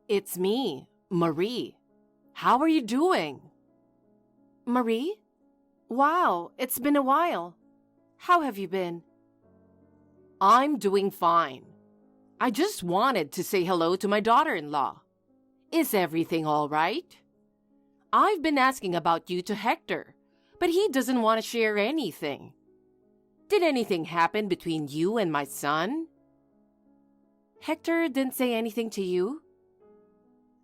It's me, Marie. How are you doing? Marie? Wow, it's been a while. How have you been? I'm doing fine. I just wanted to say hello to my daughter-in-law. Is everything all right? I've been asking about you to Hector, but he doesn't want to share anything. Did anything happen between you and my son? Hector didn't say anything to you?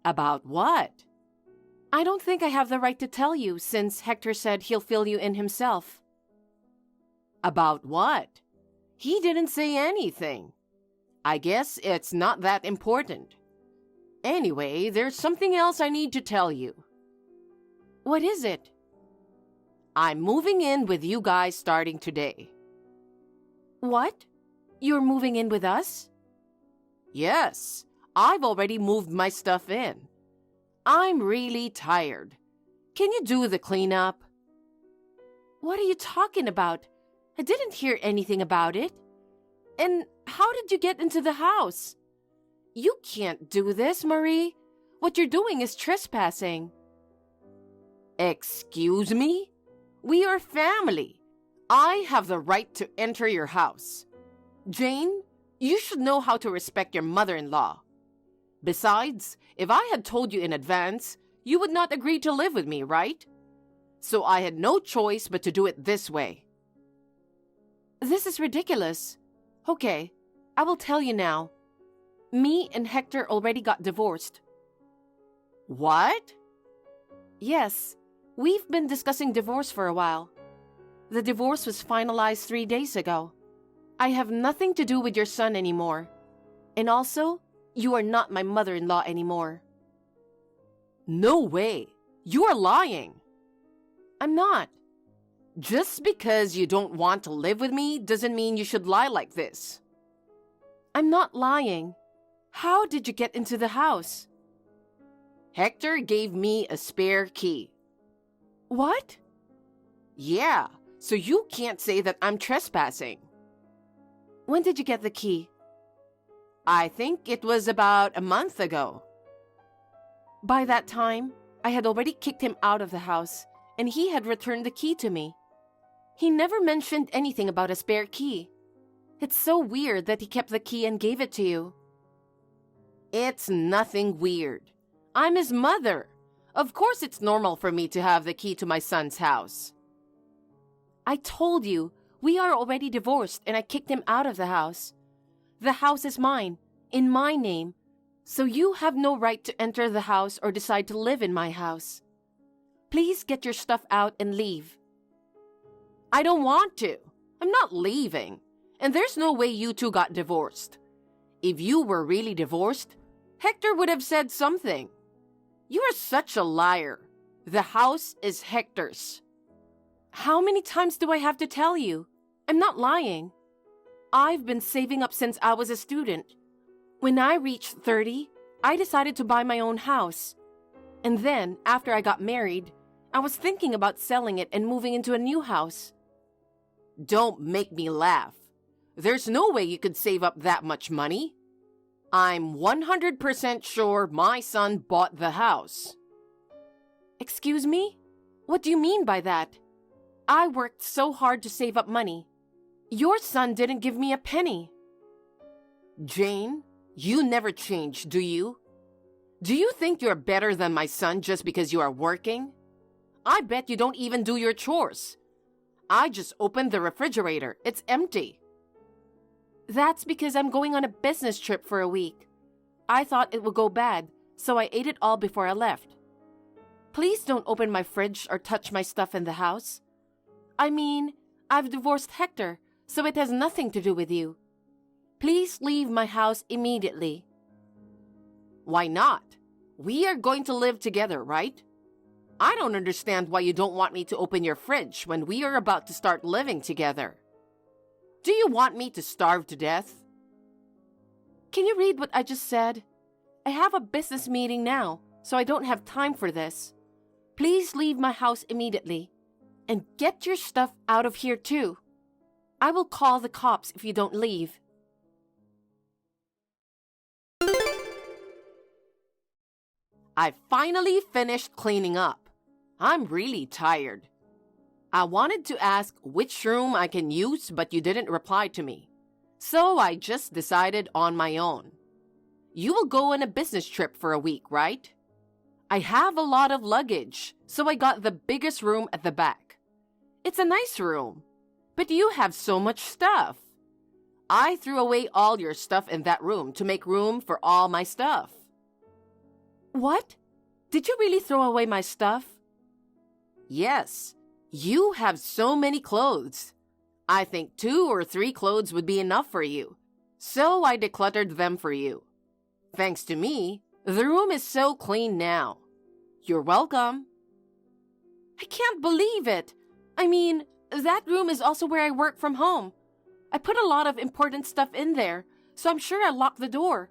About what? I don't think I have the right to tell you since Hector said he'll fill you in himself. About what? He didn't say anything. I guess it's not that important. Anyway, there's something else I need to tell you. What is it? I'm moving in with you guys starting today. What? You're moving in with us? Yes, I've already moved my stuff in. I'm really tired. Can you do the cleanup? What are you talking about? I didn't hear anything about it. And how did you get into the house? You can't do this, Marie. What you're doing is trespassing. Excuse me? We are family. I have the right to enter your house. Jane, you should know how to respect your mother-in-law. Besides, if I had told you in advance, you would not agree to live with me, right? So I had no choice but to do it this way. This is ridiculous. Okay, I will tell you now. Me and Hector already got divorced. What? Yes, we've been discussing divorce for a while. The divorce was finalized 3 days ago. I have nothing to do with your son anymore. And also, you are not my mother-in-law anymore. No way! You are lying! I'm not. Just because you don't want to live with me doesn't mean you should lie like this. I'm not lying. How did you get into the house? Hector gave me a spare key. What? Yeah, so you can't say that I'm trespassing. When did you get the key? I think it was about a month ago. By that time, I had already kicked him out of the house, and he had returned the key to me. He never mentioned anything about a spare key. It's so weird that he kept the key and gave it to you. It's nothing weird. I'm his mother. Of course it's normal for me to have the key to my son's house. I told you, we are already divorced and I kicked him out of the house. The house is mine, in my name, so you have no right to enter the house or decide to live in my house. Please get your stuff out and leave. I don't want to. I'm not leaving. And there's no way you two got divorced. If you were really divorced, Hector would have said something. You are such a liar. The house is Hector's. How many times do I have to tell you? I'm not lying. I've been saving up since I was a student. When I reached 30, I decided to buy my own house. And then, after I got married, I was thinking about selling it and moving into a new house. Don't make me laugh. There's no way you could save up that much money. I'm 100% sure my son bought the house. Excuse me? What do you mean by that? I worked so hard to save up money. Your son didn't give me a penny. Jane, you never change, do you? Do you think you're better than my son just because you are working? I bet you don't even do your chores. I just opened the refrigerator. It's empty. That's because I'm going on a business trip for a week. I thought it would go bad, so I ate it all before I left. Please don't open my fridge or touch my stuff in the house. I mean, I've divorced Hector, so it has nothing to do with you. Please leave my house immediately. Why not? We are going to live together, right? I don't understand why you don't want me to open your fridge when we are about to start living together. Do you want me to starve to death? Can you read what I just said? I have a business meeting now, so I don't have time for this. Please leave my house immediately. And get your stuff out of here too. I will call the cops if you don't leave. I finally finished cleaning up. I'm really tired. I wanted to ask which room I can use, but you didn't reply to me. So I just decided on my own. You will go on a business trip for a week, right? I have a lot of luggage, so I got the biggest room at the back. It's a nice room, but you have so much stuff. I threw away all your stuff in that room to make room for all my stuff. What? Did you really throw away my stuff? Yes. You have so many clothes. I think 2 or 3 clothes would be enough for you, so I decluttered them for you. Thanks to me, the room is so clean now. You're welcome. I can't believe it. I mean, that room is also where I work from home. I put a lot of important stuff in there, so I'm sure I locked the door.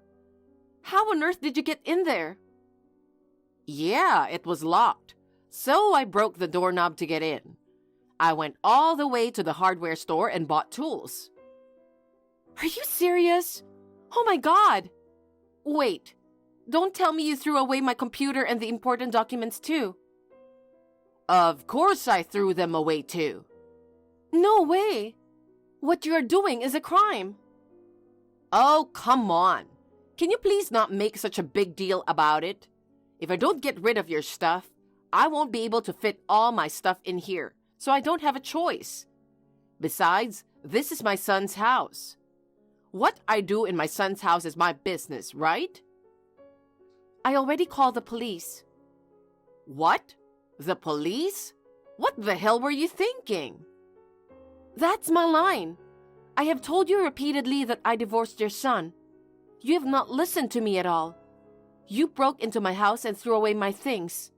How on earth did you get in there? Yeah, it was locked, so I broke the doorknob to get in. I went all the way to the hardware store and bought tools. Are you serious? Oh my God! Wait, don't tell me you threw away my computer and the important documents too. Of course I threw them away too. No way! What you are doing is a crime. Oh, come on. Can you please not make such a big deal about it? If I don't get rid of your stuff, I won't be able to fit all my stuff in here, so I don't have a choice. Besides, this is my son's house. What I do in my son's house is my business, right? I already called the police. What? The police? What the hell were you thinking? That's my line. I have told you repeatedly that I divorced your son. You have not listened to me at all. You broke into my house and threw away my things.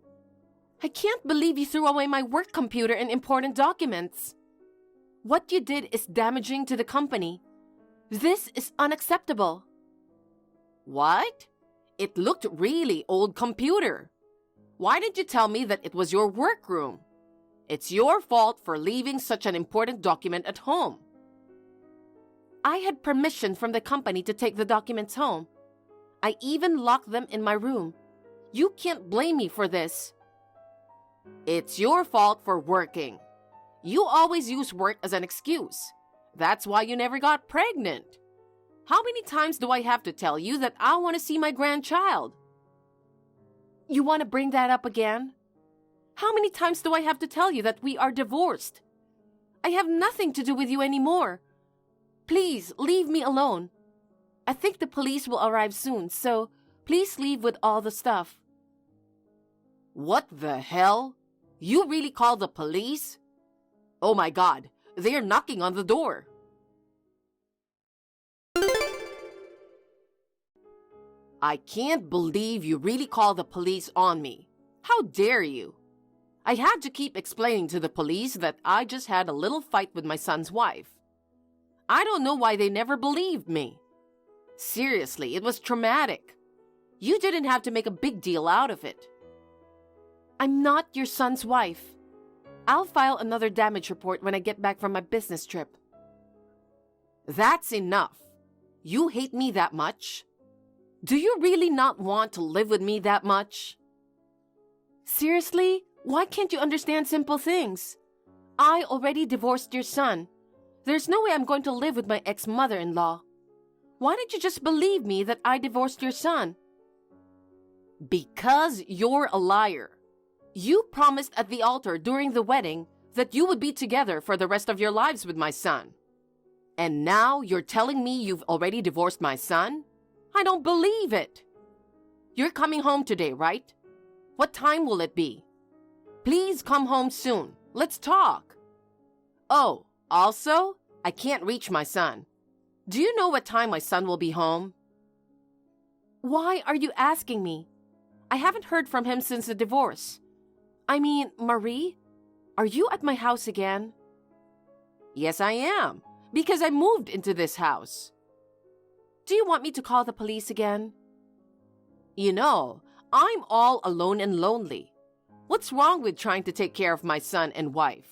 I can't believe you threw away my work computer and important documents. What you did is damaging to the company. This is unacceptable. What? It looked really old computer. Why didn't you tell me that it was your workroom? It's your fault for leaving such an important document at home. I had permission from the company to take the documents home. I even locked them in my room. You can't blame me for this. It's your fault for working. You always use work as an excuse. That's why you never got pregnant. How many times do I have to tell you that I want to see my grandchild? You want to bring that up again? How many times do I have to tell you that we are divorced? I have nothing to do with you anymore. Please, leave me alone. I think the police will arrive soon, so please leave with all the stuff. What the hell? You really called the police? Oh my God, they are knocking on the door. I can't believe you really called the police on me. How dare you? I had to keep explaining to the police that I just had a little fight with my son's wife. I don't know why they never believed me. Seriously, it was traumatic. You didn't have to make a big deal out of it. I'm not your son's wife. I'll file another damage report when I get back from my business trip. That's enough. You hate me that much? Do you really not want to live with me that much? Seriously? Why can't you understand simple things? I already divorced your son. There's no way I'm going to live with my ex-mother-in-law. Why didn't you just believe me that I divorced your son? Because you're a liar. You promised at the altar during the wedding that you would be together for the rest of your lives with my son. And now you're telling me you've already divorced my son? I don't believe it. You're coming home today, right? What time will it be? Please come home soon. Let's talk. Oh, also, I can't reach my son. Do you know what time my son will be home? Why are you asking me? I haven't heard from him since the divorce. I mean, Marie, are you at my house again? Yes, I am, because I moved into this house. Do you want me to call the police again? You know, I'm all alone and lonely. What's wrong with trying to take care of my son and wife?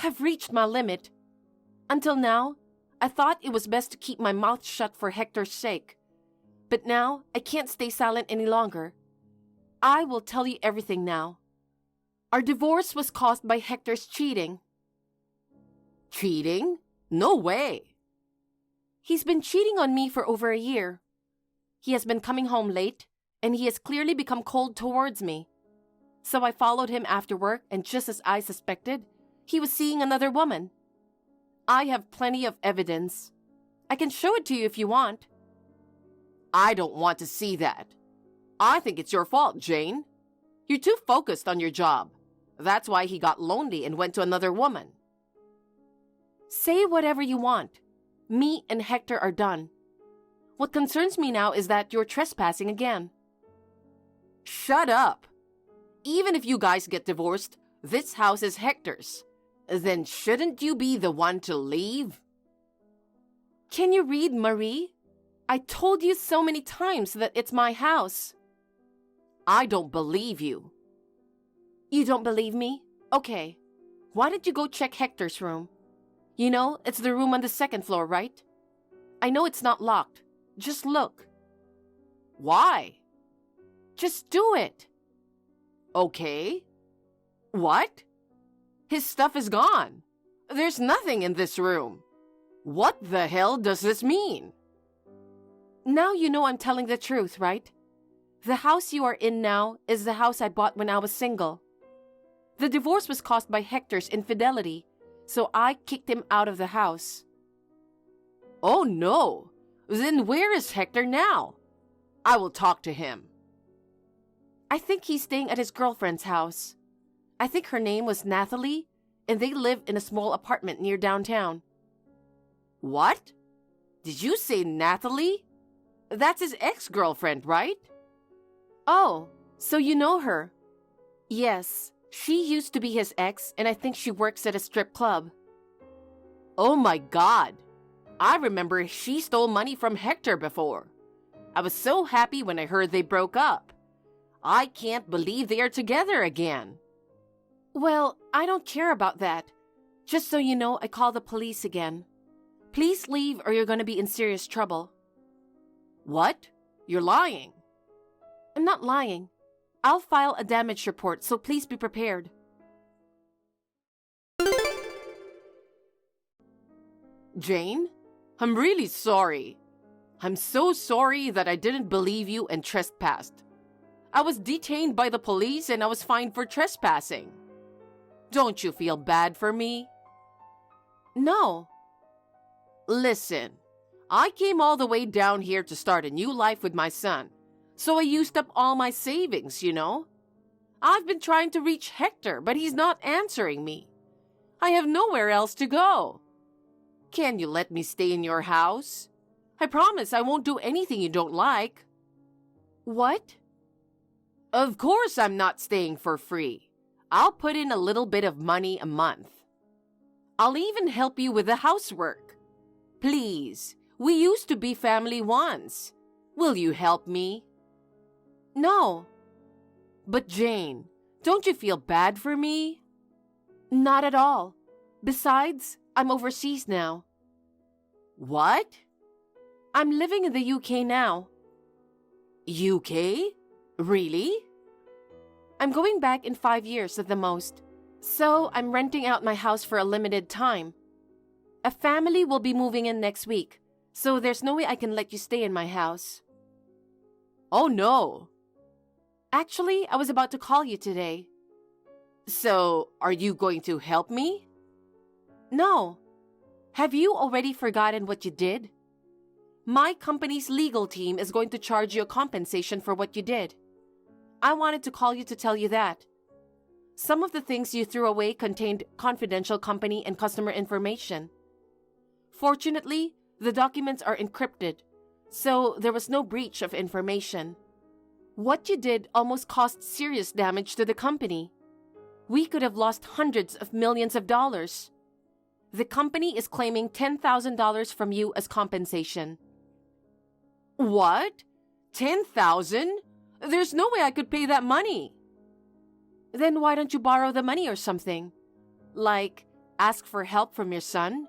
I've reached my limit. Until now, I thought it was best to keep my mouth shut for Hector's sake. But now, I can't stay silent any longer. I will tell you everything now. Our divorce was caused by Hector's cheating. Cheating? No way. He's been cheating on me for over a year. He has been coming home late, and he has clearly become cold towards me. So I followed him after work, and just as I suspected, he was seeing another woman. I have plenty of evidence. I can show it to you if you want. I don't want to see that. I think it's your fault, Jane. You're too focused on your job. That's why he got lonely and went to another woman. Say whatever you want. Me and Hector are done. What concerns me now is that you're trespassing again. Shut up. Even if you guys get divorced, this house is Hector's. Then shouldn't you be the one to leave? Can you read, Marie? I told you so many times that it's my house. I don't believe you. You don't believe me? Okay. Why don't you go check Hector's room? You know, it's the room on the second floor, right? I know it's not locked. Just look. Why? Just do it. Okay. What? His stuff is gone. There's nothing in this room. What the hell does this mean? Now you know I'm telling the truth, right? The house you are in now is the house I bought when I was single. The divorce was caused by Hector's infidelity, so I kicked him out of the house. Oh no! Then where is Hector now? I will talk to him. I think he's staying at his girlfriend's house. I think her name was Nathalie, and they live in a small apartment near downtown. What? Did you say Nathalie? That's his ex-girlfriend, right? Oh, so you know her. Yes, she used to be his ex, and I think she works at a strip club. Oh my God! I remember she stole money from Hector before. I was so happy when I heard they broke up. I can't believe they are together again. Well, I don't care about that. Just so you know, I called the police again. Please leave or you're going to be in serious trouble. What? You're lying. I'm not lying. I'll file a damage report, so please be prepared. Jane, I'm really sorry. I'm so sorry that I didn't believe you and trespassed. I was detained by the police and I was fined for trespassing. Don't you feel bad for me? No. Listen, I came all the way down here to start a new life with my son, so I used up all my savings, you know? I've been trying to reach Hector, but he's not answering me. I have nowhere else to go. Can you let me stay in your house? I promise I won't do anything you don't like. What? Of course I'm not staying for free. I'll put in a little bit of money a month. I'll even help you with the housework. Please, we used to be family once. Will you help me? No. But Jane, don't you feel bad for me? Not at all. Besides, I'm overseas now. What? I'm living in the UK now. UK? Really? I'm going back in 5 years at the most. So I'm renting out my house for a limited time. A family will be moving in next week, so there's no way I can let you stay in my house. Oh no. Actually, I was about to call you today. So, are you going to help me? No. Have you already forgotten what you did? My company's legal team is going to charge you a compensation for what you did. I wanted to call you to tell you that. Some of the things you threw away contained confidential company and customer information. Fortunately, the documents are encrypted, so there was no breach of information. What you did almost caused serious damage to the company. We could have lost hundreds of millions of dollars. The company is claiming $10,000 from you as compensation. What? $10,000? There's no way I could pay that money. Then why don't you borrow the money or something? Like, ask for help from your son?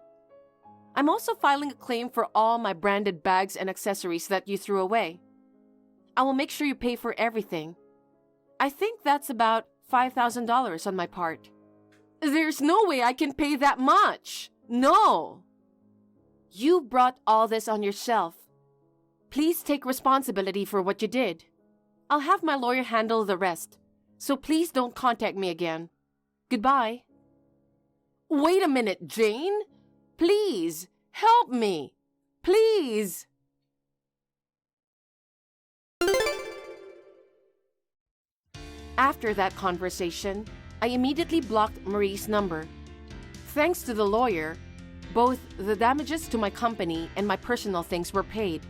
I'm also filing a claim for all my branded bags and accessories that you threw away. I will make sure you pay for everything. I think that's about $5,000 on my part. There's no way I can pay that much. No. You brought all this on yourself. Please take responsibility for what you did. I'll have my lawyer handle the rest, so please don't contact me again. Goodbye. Wait a minute, Jane. Please, help me. Please. After that conversation, I immediately blocked Marie's number. Thanks to the lawyer, both the damages to my company and my personal things were paid.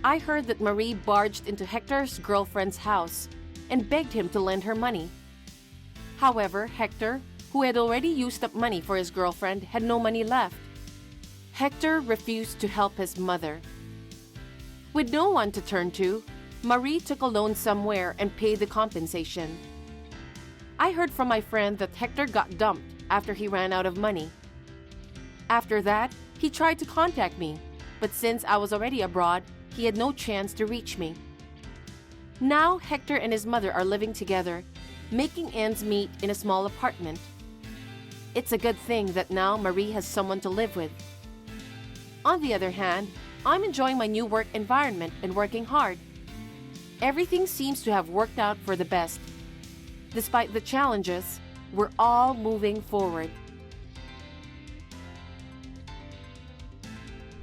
I heard that Marie barged into Hector's girlfriend's house and begged him to lend her money. However, Hector, who had already used up money for his girlfriend, had no money left. Hector refused to help his mother. With no one to turn to, Marie took a loan somewhere and paid the compensation. I heard from my friend that Hector got dumped after he ran out of money. After that, he tried to contact me, but since I was already abroad, he had no chance to reach me. Now Hector and his mother are living together, making ends meet in a small apartment. It's a good thing that now Marie has someone to live with. On the other hand, I'm enjoying my new work environment and working hard. Everything seems to have worked out for the best. Despite the challenges, we're all moving forward.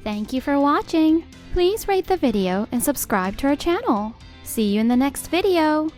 Thank you for watching. Please rate the video and subscribe to our channel. See you in the next video.